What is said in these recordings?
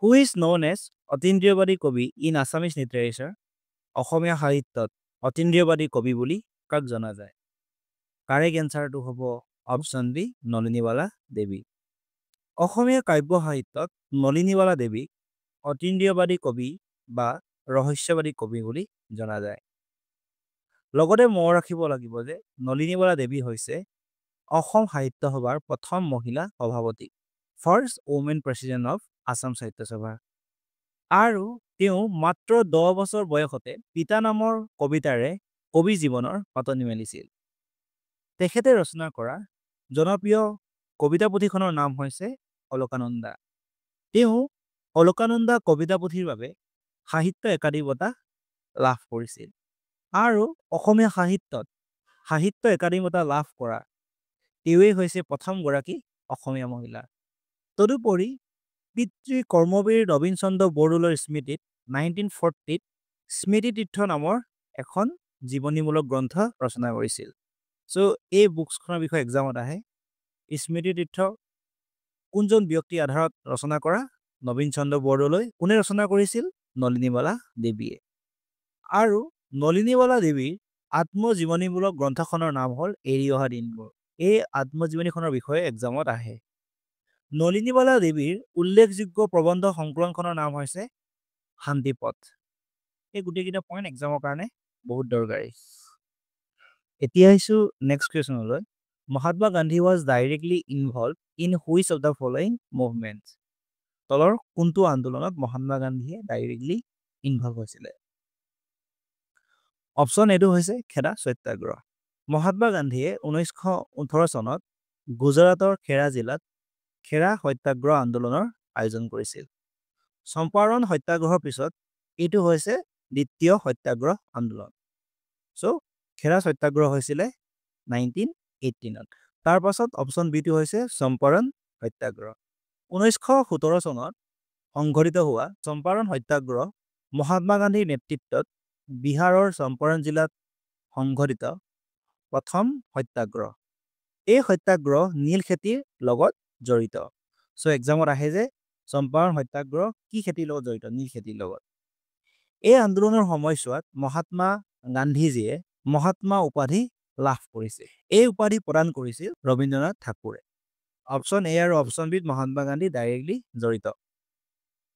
Who is known as অতীন্দ্ৰিয়বাদী কবি in Assamese literature? অসমীয়া সাহিত্যত অতীন্দ্ৰিয়বাদী কবি বুলি কাক জনা যায়? কাৰেক্ট এনসাৰটো হ'ব অপশ্যন বি নলিনীবালা দেৱী। অসমীয়া কাব্য সাহিত্যত নলিনীবালা দেৱীক অতীন্দ্ৰিয়বাদী কবি বা ৰহস্যবাদী কবি বুলি জনা যায়। লগতে মনত ৰাখিব লাগিব যে নলিনীবালা দেৱী হৈছে অসম সাহিত্য সভাৰ প্ৰথম মহিলা সভাপতি, first women president of Assam সাহিত্য সভা। আৰু তেওঁ মাত্ৰ 10 বছৰ বয়সতে পিতা নামৰ কবিতাৰে কবি জীৱনৰ পাতনি মেলিছিল। তেখেতে ৰচনা কৰা জনপ্ৰিয় কবিতা পুথিখনৰ নাম হৈছে অলকানন্দা। তেওঁ অলকানন্দা কবিতা পুথিৰ বাবে সাহিত্য একাডেমী বঁটা লাভ কৰিছিল। আৰু অসমীয়া সাহিত্যত সাহিত্য একাডেমী বঁটা লাভ কৰা তেওঁৱেই হৈছে প্ৰথমগৰাকী অসমীয়া মহিলা। তদুপৰি পিতৃ কৰ্মবীৰ নবীন চন্দ্ৰ বৰদলৈৰ স্মৃতিত 1940ত স্মৃতি তীৰ্থ নামৰ এখন জীৱনীমূলক গ্ৰন্থ ৰচনা কৰিছিল। চ' এই বুকছখনৰ বিষয়ে এক্সামত আহে। স্মৃতি তীৰ্থ কোনজন ব্যক্তিৰ আধাৰত ৰচনা কৰা? নবীন চন্দ্ৰ বৰদলৈ। কোনে ৰচনা কৰিছিল? নলিনীবালা দেৱীয়ে। আৰু নলিনীবালা দেৱীৰ আত্মজীৱনীমূলক গ্ৰন্থখনৰ নাম হ'ল এৰি অহা দিনবোৰ। এই আত্মজীৱনীখনৰ বিষয়ে এক্সামত আহে। নলিনীবালা দেৱীৰ উল্লেখযোগ্য প্ৰবন্ধ সংকলনখনৰ নাম হৈছে শান্তিপথ। এই গোটেইকেইটা পইণ্ট এক্সামৰ কাৰণে বহুত দৰকাৰী। এতিয়া আহিছোঁ নেক্সট কুৱেশ্যনলৈ। Mahatma Gandhi was directly involve in which of the following movements? তলৰ কোনটো আন্দোলনত মহাত্মা গান্ধীয়ে ডাইৰেক্টলি ইনভলভ হৈছিলে? অপশ্যন এটো হৈছে খেদা সত্যাগ্ৰহ। মহাত্মা গান্ধীয়ে 1918 চনত গুজৰাটৰ খেৰা জিলাত খেৰা সত্যাগ্ৰহ আন্দোলনৰ আয়োজন কৰিছিল। চম্পাৰণ সত্যাগ্ৰহৰ পিছত এইটো হৈছে দ্বিতীয় সত্যাগ্ৰহ আন্দোলন। চ' খেৰা সত্যাগ্ৰহ হৈছিলে 1918ত। তাৰ পাছত অপশ্যন বিটো হৈছে চম্পাৰণ সত্যাগ্ৰহ। 1917 চনত সংঘটিত হোৱা চম্পাৰণ সত্যাগ্ৰহ মহাত্মা গান্ধীৰ নেতৃত্বত বিহাৰৰ চম্পাৰণ জিলাত সংঘটিত প্ৰথম সত্যাগ্ৰহ। এই সত্যাগ্ৰহ নীল খেতিৰ লগত জড়িত। চ' এক্সামত আহে যে চম্পাৰণ সত্যাগ্ৰহ কি খেতিৰ লগত জড়িত? নীল খেতিৰ লগত। এই আন্দোলনৰ সময়ছোৱাত মহাত্মা গান্ধীজীয়ে মহাত্মা উপাধি লাভ কৰিছিল। এই উপাধি প্ৰদান কৰিছিল ৰবীন্দ্ৰনাথ ঠাকুৰে। অপশ্যন এ আৰু অপশ্যন বিত মহাত্মা গান্ধী ডাইৰেক্টলি জড়িত।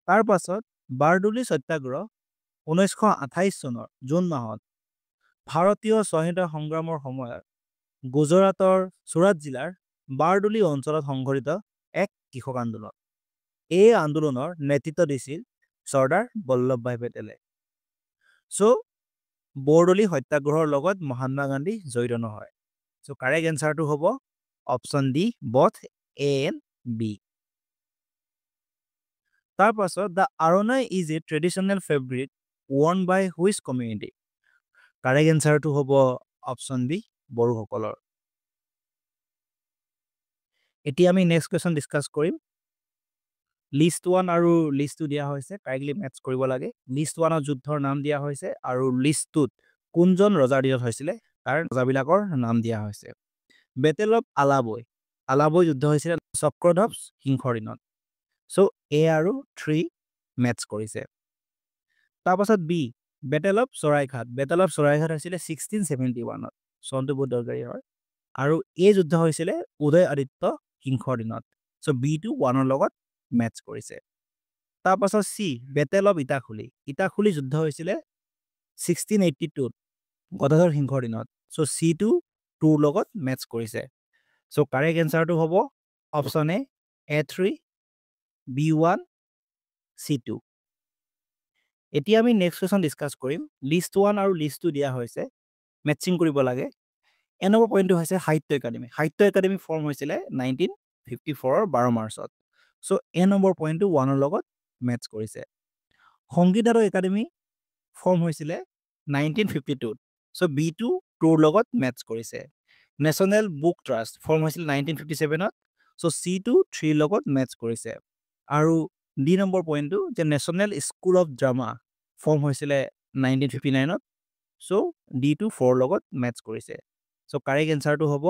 তাৰ পাছত বাৰডোলী সত্যাগ্ৰহ 1928 চনৰ জুন মাহত ভাৰতীয় স্বাধীনতা সংগ্ৰামৰ সময়ত গুজৰাটৰ চুৰাট জিলাৰ বাৰডোলী অঞ্চলত সংঘটিত এক কৃষক আন্দোলন। এই আন্দোলনৰ নেতৃত্ব দিছিল চৰ্দাৰ বল্লভভাই পেটেলে। চ' বৰডোলী সত্যাগ্ৰহৰ লগত মহাত্মা গান্ধী জড়িত নহয়। চ' কাৰেক্ট এনচাৰটো হ'ব option D both A and B. তাৰ পাছত the aronai is a traditional fabric worn by which community? Correct এনচাৰটো হ'ব অপশ্যন বি বড়োসকলৰ। এতিয়া আমি নেক্সট কুৱেশ্যন ডিছকাছ কৰিম। লিষ্ট 1 আৰু লিষ্ট 2 দিয়া হৈছে, কাৰেক্টলি মেটচ কৰিব লাগে। লিষ্ট 1ত যুদ্ধৰ নাম দিয়া হৈছে আৰু লিষ্ট 2ত কোনজন ৰজাৰ দিনত হৈছিলে তাৰ ৰজাবিলাকৰ নাম দিয়া হৈছে। Battle of Alaboi. আলাবৈ যুদ্ধ হৈছিলে চক্ৰধ্বজ সিংহৰ দিনত। চ' এ আৰু 3 মেটচ কৰিছে। তাৰপাছত বি battle of Saraighat. Battle of Saraighat হৈছিলে 1671ত। চনটো বহুত দৰকাৰী হয়। আৰু এই যুদ্ধ হৈছিলে উদয় আদিত্য সিংহৰ দিনত। চ' বিটো 1ৰ লগত মেটচ কৰিছে। তাৰপাছত C battle of Itakhuli. Itakhuli যুদ্ধ হৈছিলে 1682ত গদাধৰ সিংহৰ দিনত। চ' চিটো 2ৰ লগত মেটচ কৰিছে। চ' কাৰেক্ট এনচাৰটো হ'ব option A A3 B1 C2। এতিয়া আমি নেক্সট কুৱেশ্যন ডিছকাছ কৰিম। লিষ্ট 1 আৰু লিষ্ট 2 দিয়া হৈছে, মেটচিং কৰিব লাগে। এ নম্বৰ পইণ্টটো হৈছে সাহিত্য একাডেমী। সাহিত্য একাডেমী ফৰ্ম হৈছিলে 1954ৰ 12 মাৰ্চত। চ' এ নম্বৰ পইণ্টটো 1ৰ লগত মেটচ কৰিছে। সংগীত নাটক একাডেমী ফৰ্ম হৈছিলে 1952ত। চ' বিটো 2ৰ লগত মেটচ কৰিছে। নেশ্যনেল বুক ট্ৰাষ্ট ফৰ্ম হৈছিলে 1957ত। চ' চিটো 3ৰ লগত মেটচ কৰিছে। আৰু ডি নম্বৰ পইণ্টটো যে national school of drama form হৈছিলে 1959ত। চ' ডিটো 4ৰ লগত মেটচ কৰিছে। চ' কাৰেক্ট এনচাৰটো হ'ব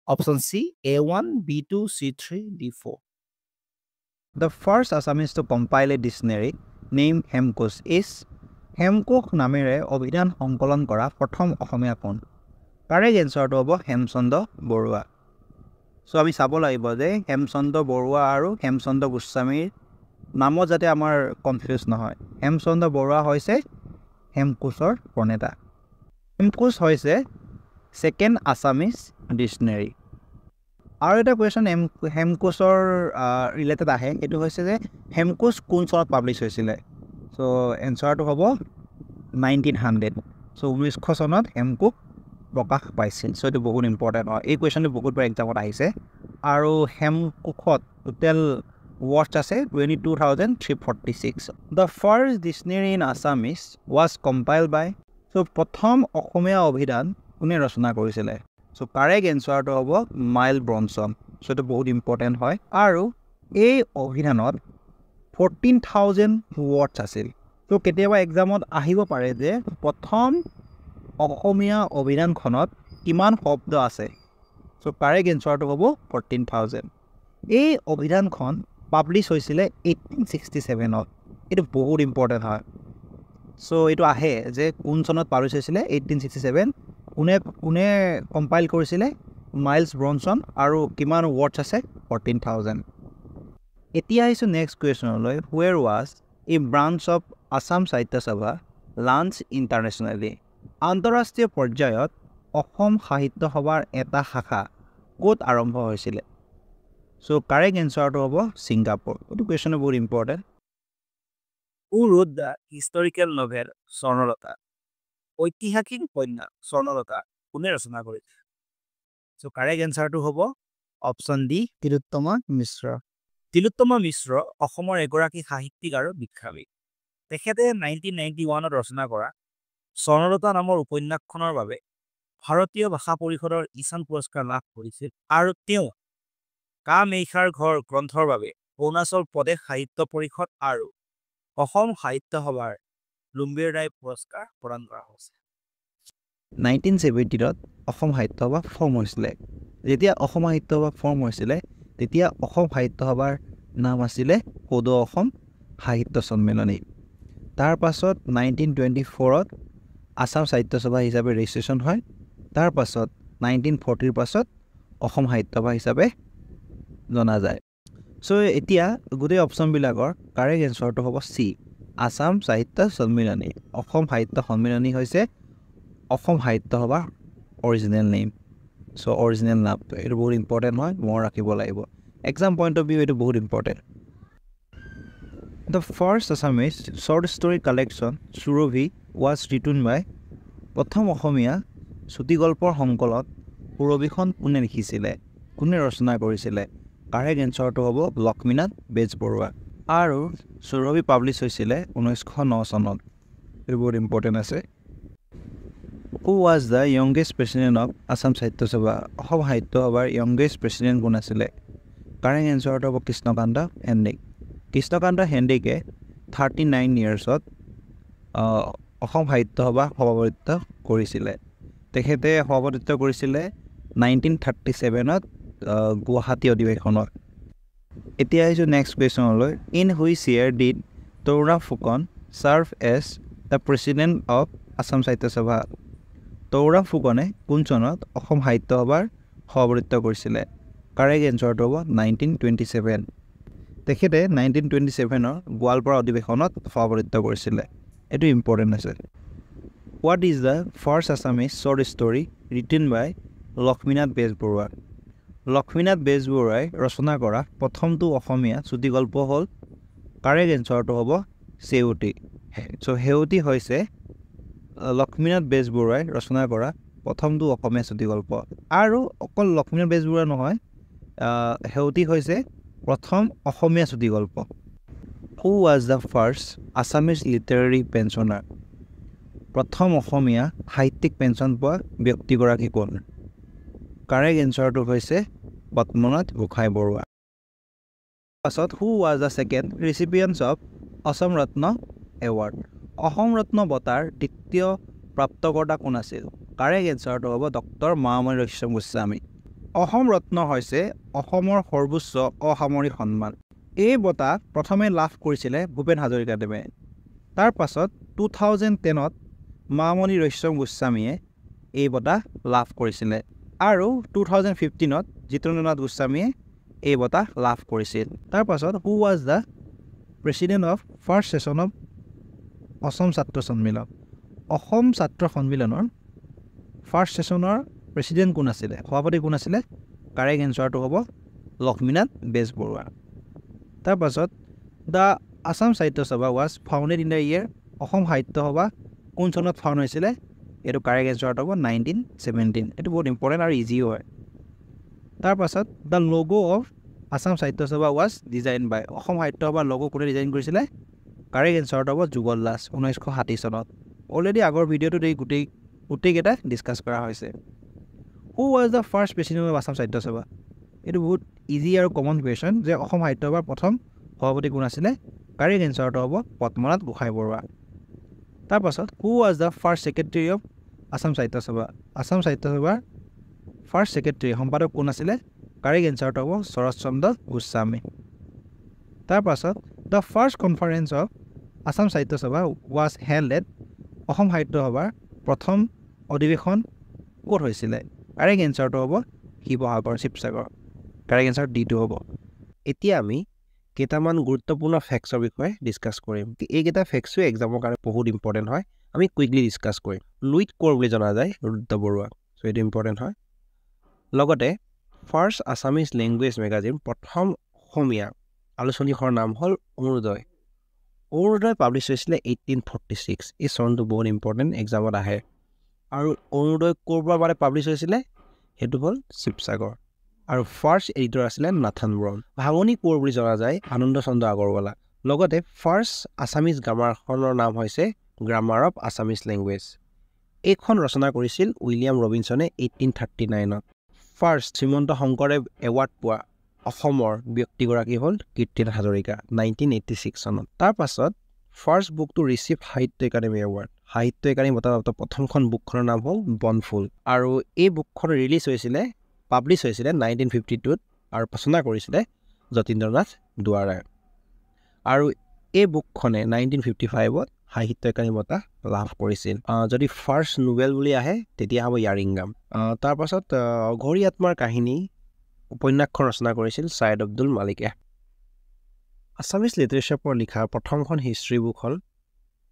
option C A1 B2 C3 D4। The first Assamese to compile a dictionary named Hemkosh is Hemkosh নামেৰে অভিধান সংকলন কৰা প্ৰথম অসমীয়া কোন? কাৰেক্ট এনসাৰটো হ'ব হেমচন্দ্ৰ বৰুৱা। সো আমি চাব লাগিব যে হেমচন্দ্ৰ বৰুৱা আৰু হেমচন্দ্ৰ গোস্বামীৰ নামত যাতে আমাৰ কনফিউজ নহয়। হেমচন্দ্ৰ বৰুৱা হৈছে হেমকোষৰ প্ৰণেতা। হেমকোষ হৈছে সেকেন্ড আছামিজ ডিকশ্যনেৰী। আৰু এটা কুৱেশ্যন হেমকোষৰ ৰিলেটেড আহে, এইটো হৈছে যে হেমকোষ কোন চনত পাব্লিছ হৈছিলে? চ' এনচাৰটো হ'ব 1900। চ' 1900 চনত হেমকোষ প্ৰকাশ পাইছিল। চ' এইটো বহুত ইম্পৰ্টেণ্ট হয়। এই কুৱেশ্যনটো বহুতবাৰ এক্সামত আহিছে। আৰু হেমকোষত টোটেল ৱৰ্ডছ আছে 22,346। The first dictionary in Assamese was compiled by. So' প্ৰথম অসমীয়া অভিধান কোনে ৰচনা কৰিছিলে? চ' কাৰেক্ট এনচাৰটো হ'ব মাইল ব্ৰনছন। চ' এইটো বহুত ইম্পৰ্টেণ্ট হয়। আৰু এই অভিধানত 14,000 ৱৰ্ডছ আছিল। ত' কেতিয়াবা এক্সামত আহিব পাৰে যে প্ৰথম অসমীয়া অভিধানখনত কিমান শব্দ আছে? চ' কাৰেক্ট এনচাৰটো হ'ব 14,000। এই অভিধানখন পাব্লিছ হৈছিলে 1867ত। এইটো বহুত ইম্পৰ্টেণ্ট হয়। চ' এইটো আহে যে কোন চনত পাব্লিছ হৈছিলে? 1867। কোনে কম্পাইল কৰিছিলে? Miles Bronson. আৰু কিমান ৱৰ্ডছ আছে? 14,000। এতিয়া আহিছোঁ নেক্সট কুৱেশ্যনলৈ। Where was a branch of Assam Sahitya Sabha launch ইণ্টাৰনেশ্যনেলি? আন্তঃৰাষ্ট্ৰীয় পৰ্যায়ত অসম সাহিত্য সভাৰ এটা শাখা ক'ত আৰম্ভ হৈছিলে? চ' কাৰেক্ট এনচাৰটো হ'ব ছিংগাপুৰ। এইটো কুৱেশ্যনটো বহুত important. Who wrote the historical novel Swarnalata? ঐতিহাসিক উপন্যাস স্বৰ্ণলতা কোনে ৰচনা কৰিছে? চ' কাৰেক্ট এনচাৰটো হ'ব অপশ্যন ডি, তিলোত্তমা মিশ্ৰ। তিলোত্তমা মিশ্ৰ অসমৰ এগৰাকী সাহিত্যিক আৰু শিক্ষাবিদ। তেখেতে 1991ত ৰচনা কৰা স্বৰ্ণলতা নামৰ উপন্যাসখনৰ বাবে ভাৰতীয় ভাষা পৰিষদৰ ঈশান পুৰস্কাৰ লাভ কৰিছিল। আৰু তেওঁ কামেইখাৰ ঘৰ গ্ৰন্থৰ বাবে অৰুণাচল প্ৰদেশ সাহিত্য পৰিষদ আৰু অসম সাহিত্য সভাৰ লুম্বিৰ ৰায় পুৰস্কাৰ প্ৰদান কৰা হৈছে। 1970ত অসম সাহিত্য সভা ফৰ্ম হৈছিলে। যেতিয়া অসম সাহিত্য সভা ফৰ্ম হৈছিলে তেতিয়া অসম সাহিত্য সভাৰ নাম আছিলে সদৌ অসম সাহিত্য সন্মিলনী। তাৰ পাছত 1924ত আছাম সাহিত্য সভা হিচাপে ৰেজিষ্ট্ৰেশ্যন হয়। তাৰ পাছত 1940ৰ পাছত অসম সাহিত্য সভা হিচাপে জনা যায়। চ' এতিয়া গোটেই অপশ্যনবিলাকৰ কাৰেক্ট এনচাৰটো হ'ব চি, আছাম সাহিত্য সন্মিলনী। অসম সাহিত্য সন্মিলনী হৈছে অসম সাহিত্য সভাৰ অৰিজিনেল নেম। চ' অৰিজিনেল নামটো এইটো বহুত ইম্পৰ্টেণ্ট হয়, মনত ৰাখিব লাগিব। এক্সাম পইণ্ট অফ ভিউ এইটো বহুত important. The first Assamese short story collection Surabhi was written by. প্ৰথম অসমীয়া চুটিগল্পৰ সংকলন সুৰভিখন কোনে লিখিছিলে? কোনে ৰচনা কৰিছিলে? কাৰেক্ট এনচাৰটো হ'ব লক্ষ্মীনাথ বেজবৰুৱা। আৰু সুৰভি পাব্লিছ হৈছিলে 1909 চনত। এইটো বহুত ইম্পৰ্টেণ্ট আছে। Who was the youngest president of Assam Sahitya Sabha? Assam সাহিত্য সভাৰ য়ংগেষ্ট প্ৰেচিডেণ্ট কোন আছিলে? কাৰেক্ট এনচাৰটো হ'ব কৃষ্ণকান্ত সন্দিকৈ। কৃষ্ণকান্ত সন্দিকৈয়ে 39 ইয়াৰ্ছত অসম সাহিত্য সভা সভাপতিত্ব কৰিছিলে। তেখেতে সভাপতিত্ব কৰিছিলে 1937ত গুৱাহাটী অধিৱেশনত। এতিয়া আহিছোঁ নেক্সট কুৱেশ্যনলৈ। In which year did Taruna Phukan serve as the president of Assam Sahitya Sabha? তৰুণা ফুকনে কোন চনত অসম সাহিত্য সভাৰ সভাপতিত্ব কৰিছিলে? কাৰেক্ট এনচাৰটো হ'ব 1927। তেখেতে 1927ৰ গোৱালপাৰা অধিৱেশনত সভাপতিত্ব কৰিছিলে। এইটো ইম্পৰ্টেণ্ট আছে। What is the first Assamese short story written by Lakshminath Bezbaruah? লক্ষ্মীনাথ বেজবৰুৱাই ৰচনা কৰা প্ৰথমটো অসমীয়া চুটিগল্প হ'ল, কাৰেক্ট এনচাৰটো হ'ব চেউতী। চ' সেউতী হৈছে লক্ষ্মীনাথ বেজবৰুৱাই ৰচনা কৰা প্ৰথমটো অসমীয়া চুটিগল্প। আৰু অকল লক্ষ্মীনাথ বেজবৰুৱা নহয়, সেউতী হৈছে প্ৰথম অসমীয়া চুটিগল্প। হু was the first Assamese literary pensioner? প্ৰথম অসমীয়া সাহিত্যিক পেঞ্চন পোৱা ব্যক্তিগৰাকী কোন? কাৰেক্ট এনচাৰটো হৈছে পদ্মনাথ গোহাঁই বৰুৱা। পাছত who was the second recipients of Assam Ratna award? Assam Ratna বঁটাৰ দ্বিতীয় প্ৰাপ্তকৰ্তা কোন আছিল? কাৰেক্ট এনচাৰটো হ'ব ডক্টৰ মামণি ৰয়ছম গোস্বামী। অসম ৰত্ন হৈছে অসমৰ সৰ্বোচ্চ অসামৰিক সন্মান। এই বঁটা প্ৰথমে লাভ কৰিছিলে ভূপেন হাজৰিকাদেৱে। তাৰ পাছত 2010ত মামণি ৰয়ছম গোস্বামীয়ে এই বঁটা লাভ কৰিছিলে আৰু 2015ত জিতেন্দ্ৰনাথ গোস্বামীয়ে এই বঁটা লাভ কৰিছিল। তাৰ পাছত who was the president of first session of Assam ছাত্ৰ সন্মিলন। অসম ছাত্ৰ সন্মিলনৰ ফাৰ্ষ্ট ছেশ্যনৰ প্ৰেচিডেণ্ট কোন আছিলে, সভাপতি কোন আছিলে? কাৰেক্ট এনচাৰটো হ'ব লক্ষ্মীনাথ বেজবৰুৱা। তাৰ পাছত দ্য আছাম সাহিত্য সভা was founded in the year. Assam সাহিত্য সভা কোন চনত ফাউণ্ড হৈছিলে? এইটো কাৰেক্ট এনচাৰটো হ'ব 1917। এইটো বহুত ইম্পৰ্টেণ্ট আৰু ইজিও হয়। তাৰ পাছত the log' of Assam Sahitya সভা ৱাজ ডিজাইন বাই। অসম সাহিত্য সভাৰ লগ' কোনে ডিজাইন কৰিছিলে? কাৰেক্ট এনচাৰটো হ'ব যুগল দাস 1960 চনত। অলৰেডি আগৰ ভিডিঅ'টোত এই গোটেইকেইটা ডিছকাছ কৰা হৈছে। হু was the first president of Assam Sahitya সভা? এইটো বহুত ইজি আৰু কমন কুৱেশ্যন যে অসম সাহিত্য সভাৰ প্ৰথম সভাপতি কোন আছিলে? কাৰেক্ট এনচাৰটো হ'ব পদ্মনাথ গোহাঁই বৰুৱা। তাৰপাছত হু was the first secretary of Assam Sahitya সভা? আছাম সাহিত্য সভাৰ ফাৰ্ষ্ট ছেক্ৰেটেৰী সম্পাদক কোন আছিলে? কাৰেক্ট এনচাৰটো হ'ব শৰৎ চন্দ্ৰ গোস্বামী। তাৰপাছত the first conference of Assam Sahitya সভা ৱাজ হেল্ড এট। অসম সাহিত্য সভাৰ প্ৰথম অধিৱেশন ক'ত হৈছিলে? কাৰেক্ট এনচাৰটো হ'ব শিৱসাগৰ, শিৱসাগৰ। কাৰেক্ট এনচাৰ ডিটো হ'ব। এতিয়া আমি কেইটামান গুৰুত্বপূৰ্ণ ফেক্টছৰ বিষয়ে ডিছকাছ কৰিম। এইকেইটা ফেক্টছো এক্সামৰ কাৰণে বহুত ইম্পৰ্টেণ্ট হয়। আমি কুইকলি ডিছকাছ কৰিম। লুইট ক'ৰ বুলি জনা যায় ৰুদ্ৰ বৰুৱা, চ' এইটো ইম্পৰ্টেণ্ট হয়। লগতে ফাৰ্ষ্ট আছামিজ লেংগুৱেজ মেগাজিন, প্ৰথম অসমীয়া আলোচনীখনৰ নাম হ'ল অৰুণোদয়। অৰুণোদয় পাব্লিছ হৈছিলে 1846। এই চনটো বহুত ইম্পৰ্টেণ্ট, এক্সামত আহে। আৰু অৰুণোদয় ক'ৰ পৰা মানে পাব্লিছ হৈছিলে? সেইটো হ'ল শিৱসাগৰ। আৰু ফাৰ্ষ্ট এডিটৰ আছিলে নাথান ব্ৰাউন। ভাঙনি ক'ৰ বুলি জনা যায়? আনন্দ চন্দ্ৰ আগৰৱালা। লগতে ফাৰ্ষ্ট আছামিজ গ্ৰামাৰখনৰ নাম হৈছে গ্ৰামাৰ অফ আছামিজ লেংগুৱেজ। এইখন ৰচনা কৰিছিল উইলিয়াম ৰবিনছনে 1839ত। ফাৰ্ষ্ট শ্ৰীমন্ত শংকৰদেৱ এৱাৰ্ড পোৱা অসমৰ ব্যক্তিগৰাকী হ'ল কীৰ্তিনাথ হাজৰিকা 1986 চনত। তাৰ পাছত ফাৰ্ষ্ট বুক টু ৰিচিভ সাহিত্য একাডেমী এৱাৰ্ড। সাহিত্য একাডেমী বঁটাপ্ৰাপ্ত প্ৰথমখন বুকখনৰ নাম হ'ল বনফুল। আৰু এই বুকখন পাব্লিছ হৈছিলে 1952ত আৰু ৰচনা কৰিছিলে যতীন্দ্ৰনাথ দুৱৰাই। আৰু এই বুকখনে 1955ত সাহিত্য একাডেমী বঁটা লাভ কৰিছিল। যদি ফাৰ্ষ্ট নোবেল বুলি আহে তেতিয়া হ'ব ইয়াৰিংগাম। তাৰপাছত অঘৰী আত্মাৰ কাহিনী উপন্যাসখন ৰচনা কৰিছিল ছাইদ আব্দুল মালিকে। আছামিজ লিটাৰেচাৰৰ পৰা লিখা প্ৰথমখন হিষ্ট্ৰী বুক হ'ল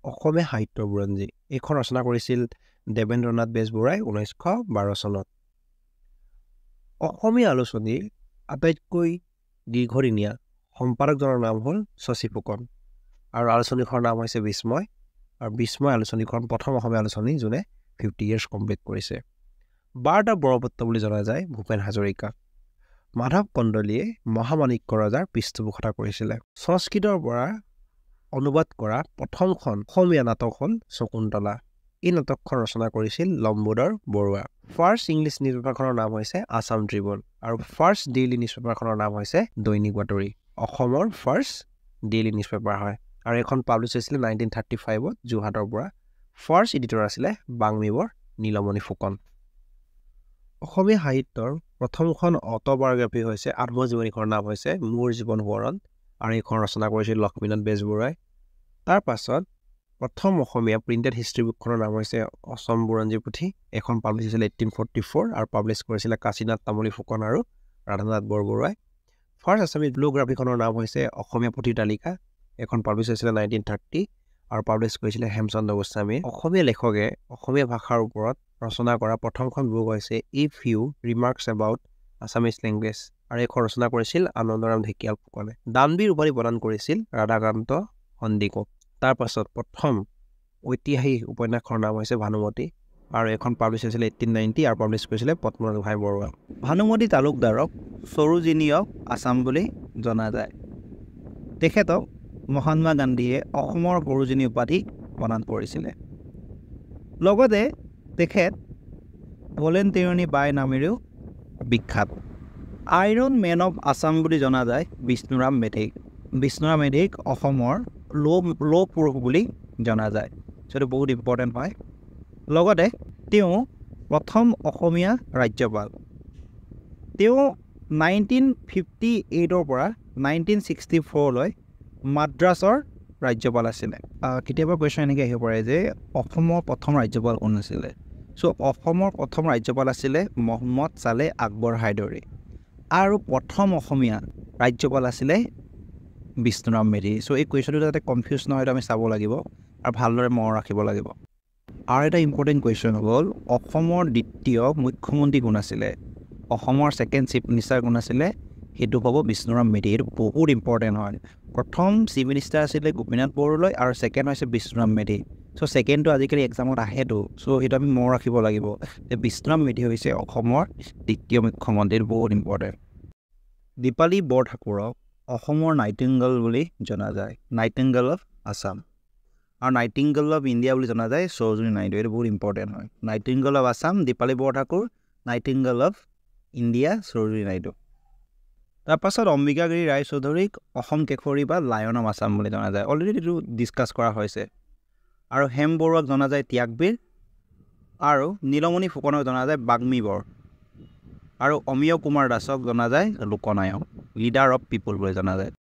অসমীয়া সাহিত্য বুৰঞ্জী। এইখন ৰচনা কৰিছিল দেৱেন্দ্ৰনাথ বেজবৰুৱাই 1912 চনত। অসমীয়া আলোচনীৰ আটাইতকৈ দীৰ্ঘদিনীয়া সম্পাদকজনৰ নাম হ'ল শশী ফুকন। আৰু আলোচনীখনৰ নাম হৈছে বিস্ময়। আৰু বিস্ময় আলোচনীখন প্ৰথম অসমীয়া আলোচনী যোনে 50 years কমপ্লিট কৰিছে। বাৰ্তা বৰপত্ৰ বুলি জনা যায় ভূপেন হাজৰিকা। মাধৱ কন্দলীয়ে মহামাণিক্য ৰজাৰ পৃষ্ঠপোষকতা কৰিছিলে। সংস্কৃতৰ পৰা অনুবাদ কৰা প্ৰথমখন অসমীয়া নাটক হ'ল শকুন্তলা। এই নাটকখন ৰচনা কৰিছিল Lambodar Barua. First English news পেপাৰখনৰ নাম হৈছে আছাম ট্ৰিবিউন। আৰু ফাৰ্ষ্ট ডেইলি নিউজ পেপাৰখনৰ নাম হৈছে দৈনিক বাতৰি। অসমৰ ফাৰ্ষ্ট ডেইলি নিউজ পেপাৰ হয়। আৰু এইখন পাব্লিছ হৈছিলে 1935ত যোৰহাটৰ পৰা। ফাৰ্ষ্ট এডিটৰ আছিলে বাংমিবৰ নীলমণি ফুকন। অসমীয়া সাহিত্যৰ প্ৰথমখন অট'বায়োগ্ৰাফী হৈছে আত্মজীৱনীখনৰ নাম হৈছে মোৰ জীৱন সোঁৱৰণ। আৰু এইখন ৰচনা কৰিছিল লক্ষ্মীনাথ বেজবৰুৱাই। তাৰ পাছত প্ৰথম অসমীয়া প্ৰিণ্টেড হিষ্ট্ৰী বুকখনৰ নাম হৈছে অসম বুৰঞ্জী পুথি। এখন পাব্লিছ হৈছিলে 1844 আৰু পাব্লিছ কৰিছিলে কাশীনাথ তামুলী ফুকন আৰু ৰাধানাথ বৰবৰুৱাই। ফাৰ্ষ্ট আছামিজ ব্লুগ্ৰাফীখনৰ নাম হৈছে অসমীয়া পুথিৰ তালিকা। এখন পাব্লিছ হৈছিলে 1930 আৰু পাব্লিছ কৰিছিলে হেমচন্দ্ৰ গোস্বামীয়ে। অসমীয়া লেখকে অসমীয়া ভাষাৰ ওপৰত ৰচনা কৰা প্ৰথমখন বুক হৈছে if you remarks about Assamese language. আৰু এইখন ৰচনা কৰিছিল আনন্দৰাম ঢেকিয়াল ফুকনে। দানবীৰ উপাধি প্ৰদান কৰিছিল ৰাধাকান্ত সন্দিকক। তাৰ পাছত প্ৰথম ঐতিহাসিক উপন্যাসখনৰ নাম হৈছে ভানুমতী। আৰু এখন পাব্লিছ হৈছিলে 1890 আৰু পাব্লিছ কৰিছিলে পদ্মনাথ গোহাঁই বৰুৱা। ভানুমতী তালুকদাৰক সৰোজিনী অফ আছাম বুলি জনা যায়। তেখেতক মহাত্মা গান্ধীয়ে অসমৰ সৰোজিনী উপাধি প্ৰদান কৰিছিলে। লগতে তেখেত ভলেণ্টিয়াৰী বাই নামেৰেও বিখ্যাত। আইৰণ মেন অফ আছাম বুলি জনা যায় বিষ্ণুৰাম মেধিক। বিষ্ণুৰাম মেধিক অসমৰ লৌহ পুৰুষ বুলি জনা যায়। সেইটো বহুত ইম্পৰ্টেণ্ট হয়। লগতে তেওঁ প্ৰথম অসমীয়া ৰাজ্যপাল। তেওঁ 1958ৰ পৰা 1964লৈ মাদ্ৰাছৰ ৰাজ্যপাল আছিলে কেতিয়াবা কুৱেশ্যন এনেকৈ আহিব পাৰে যে অসমৰ প্ৰথম ৰাজ্যপাল কোন আছিলে চ' অসমৰ প্ৰথম ৰাজ্যপাল আছিলে মহম্মদ চালে আকবৰ হাইদৰি আৰু প্ৰথম অসমীয়া ৰাজ্যপাল আছিলে বিষ্ণুৰাম মেধি চ' এই কুৱেশ্যনটো যাতে কনফিউজ নহয় আমি চাব লাগিব আৰু ভালদৰে মনত ৰাখিব লাগিব আৰু এটা ইম্পৰ্টেণ্ট কুৱেশ্যন হ'ল অসমৰ দ্বিতীয় মুখ্যমন্ত্ৰী কোন আছিলে অসমৰ ছেকেণ্ড চিফ মিনিষ্টাৰ কোন আছিলে সেইটো হ'ব বিষ্ণুৰাম মেধি এইটো বহুত ইম্পৰ্টেণ্ট হয় প্ৰথম চিফ মিনিষ্টাৰ আছিলে গোপীনাথ বৰদলৈ আৰু ছেকেণ্ড হৈছে বিষ্ণুৰাম মেধি চ' ছেকেণ্ডটো আজিকালি এক্সামত আহেতো চ' সেইটো আমি মনত ৰাখিব লাগিব যে বিষ্ণুৰাম মেধি হৈছে অসমৰ দ্বিতীয় মুখ্যমন্ত্ৰী বহুত ইম্পৰ্টেণ্ট দীপালী বৰঠাকুৰক অসমৰ নাইটিংগেল বুলি জনা যায় নাইটিংগেল অফ আছাম আৰু নাইটিংগেল অফ ইণ্ডিয়া বুলি জনা যায় সৰোজিনী নাইডু এইটো বহুত ইম্পৰ্টেণ্ট হয় nightingale of Assam Dipali Borthakur nightingale of India Sarojini Naidu তাৰপাছত অম্বিকাগিৰি ৰায়চৌধুৰীক অসম কেশৰী বা লায়ন অফ আছাম বুলি জনা যায় অলৰেডি এইটো ডিছকাছ কৰা হৈছে আৰু হেম বৰুৱাক জনা যায় ত্যাগবীৰ আৰু নীলমণি ফুকনক জনা যায় বাগ্মীবৰ আৰু অমিয় কুমাৰ দাসক জনা যায় লোকনায়ক লিডাৰ অফ পিপুল বুলি জনা যায়